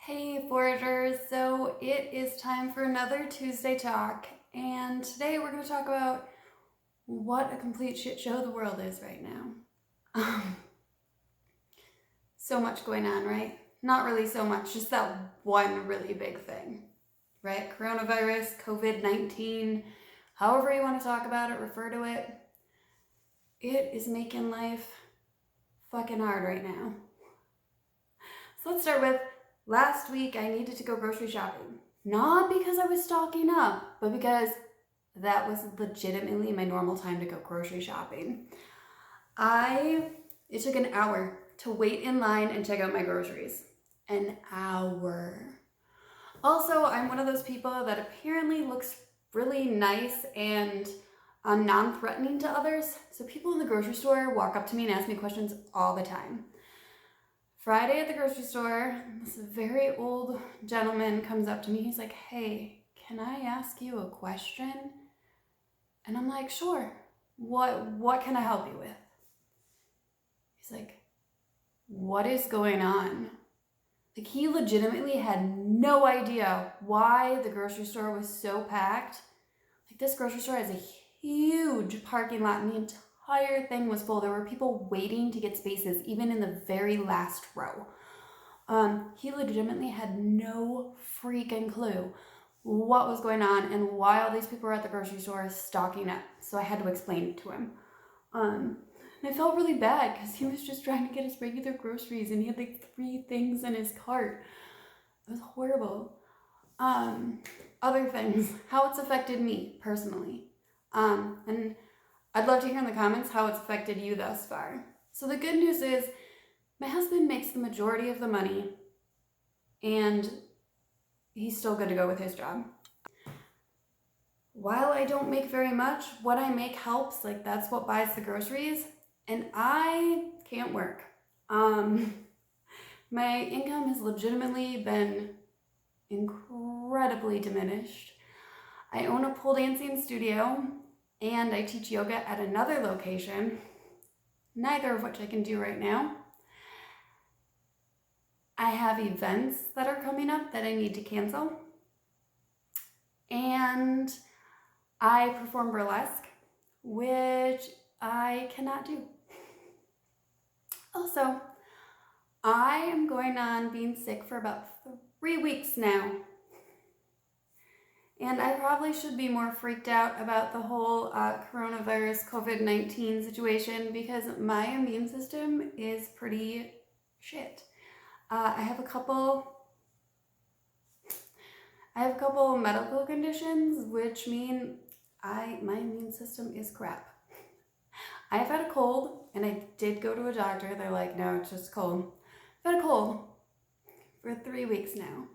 Hey Foragers, so it is time for another Tuesday talk, and today we're going to talk about what a complete shit show the world is right now. So much going on, right? Not really so much, just that one really big thing, right? Coronavirus, COVID-19, however you want to talk about it, refer to it. It is making life fucking hard right now. So let's start with last week I needed to go grocery shopping. Not because I was stocking up, but because that was legitimately my normal time to go grocery shopping. It took an hour to wait in line and check out my groceries. An hour. Also, I'm one of those people that apparently looks really nice and non-threatening to others. So people in the grocery store walk up to me and ask me questions all the time. Friday at the grocery store, this very old gentleman comes up to me. He's like, "Hey, can I ask you a question?" And I'm like, "Sure. What can I help you with?" He's like, "What is going on?" Like, he legitimately had no idea why the grocery store was so packed. Like, this grocery store has a huge parking lot, and the entire thing was full. There were people waiting to get spaces, even in the very last row. He legitimately had no freaking clue what was going on and why all these people were at the grocery store stocking up. So I had to explain it to him. And I felt really bad because he was just trying to get his regular groceries and he had like 3 things in his cart. It was horrible. Other things, how it's affected me personally. And I'd love to hear in the comments how it's affected you thus far. So the good news is my husband makes the majority of the money and he's still good to go with his job. While I don't make very much, what I make helps. Like, that's what buys the groceries, and I can't work. My income has legitimately been incredibly diminished. I own a pole dancing studio and I teach yoga at another location, neither of which I can do right now. I have events that are coming up that I need to cancel. And I perform burlesque, which I cannot do. Also, I am going on being sick for about 3 weeks now. And I probably should be more freaked out about the whole coronavirus COVID-19 situation because my immune system is pretty shit. I have a couple medical conditions, which mean my immune system is crap. I've had a cold, and I did go to a doctor. They're like, "No, it's just cold." I've had a cold for 3 weeks now.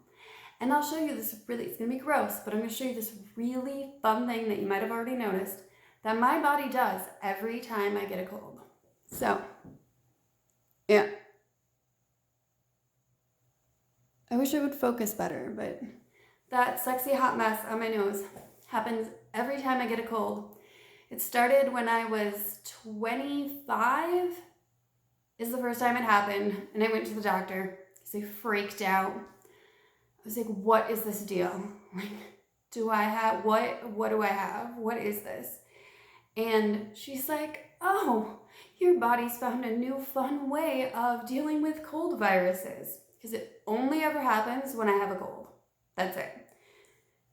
And I'll show you this it's gonna be gross, but I'm gonna show you this really fun thing that you might have already noticed that my body does every time I get a cold. So, yeah. I wish I would focus better, but that sexy hot mess on my nose happens every time I get a cold. It started when I was 25, is the first time it happened, and I went to the doctor because I freaked out. I was like, "What is this deal? Like, what do I have? What is this?" And she's like, "Oh, your body's found a new fun way of dealing with cold viruses because it only ever happens when I have a cold. That's it.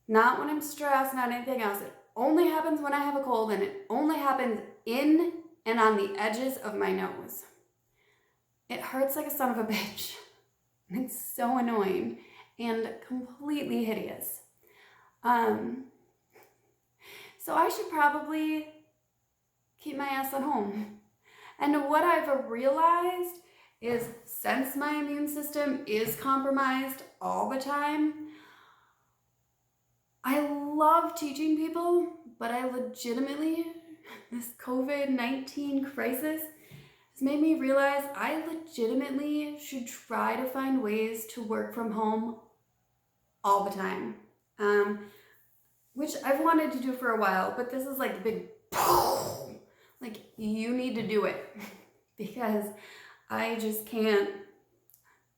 Not when I'm stressed, not anything else. It only happens when I have a cold, and it only happens in and on the edges of my nose. It hurts like a son of a bitch. It's so annoying and completely hideous. So I should probably keep my ass at home." And what I've realized is since my immune system is compromised all the time, I love teaching people, but I legitimately, this COVID-19 crisis has made me realize I legitimately should try to find ways to work from home all the time, which I've wanted to do for a while, but this is like the big, like, you need to do it because I just can't.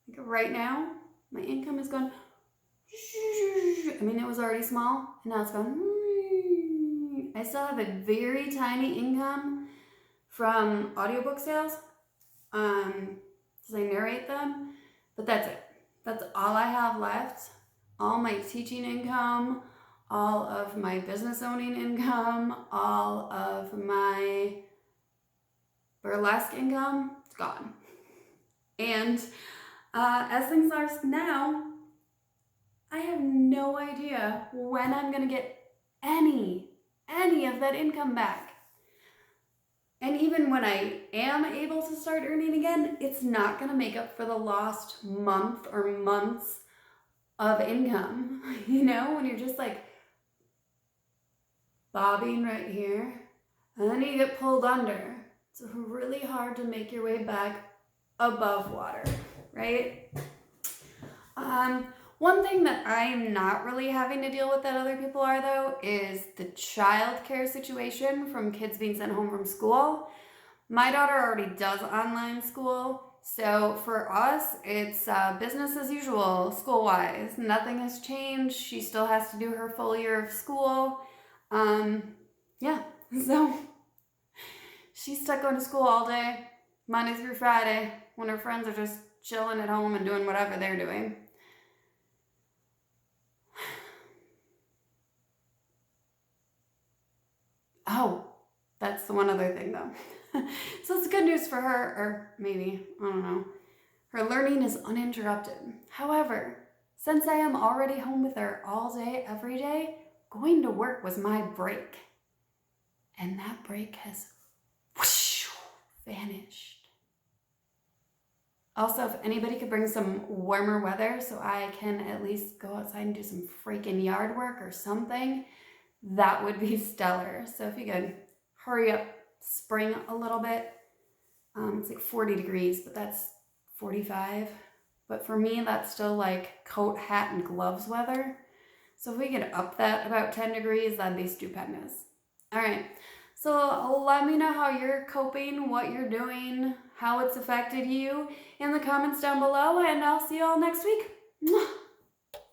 Like, right now, My income has gone, I mean, it was already small, and now it's gone. I still have a very tiny income from audiobook sales, as I narrate them, but that's it. That's all I have left. All my teaching income, all of my business owning income, all of my burlesque income, it's gone. And as things are now, I have no idea when I'm gonna get any of that income back. And even when I am able to start earning again, it's not gonna make up for the lost month or months of income. You know, when you're just like bobbing right here, and then you get pulled under. It's really hard to make your way back above water, right? One thing that I'm not really having to deal with that other people are, though, is the childcare situation from kids being sent home from school. My daughter already does online school, so for us, it's business as usual, school-wise. Nothing has changed. She still has to do her full year of school. Yeah, so she's stuck going to school all day, Monday through Friday, when her friends are just chilling at home and doing whatever they're doing. Oh, that's the one other thing, though. So it's good news for her, or maybe, I don't know. Her learning is uninterrupted. However, since I am already home with her all day, every day, going to work was my break. And that break has whoosh, vanished. Also, if anybody could bring some warmer weather so I can at least go outside and do some freaking yard work or something, that would be stellar. So if you could hurry up spring a little bit. It's like 40 degrees, but that's 45. But for me, that's still like coat, hat, and gloves weather. So if we could up that about 10 degrees, that'd be stupendous. All right, so let me know how you're coping, what you're doing, how it's affected you in the comments down below, and I'll see you all next week.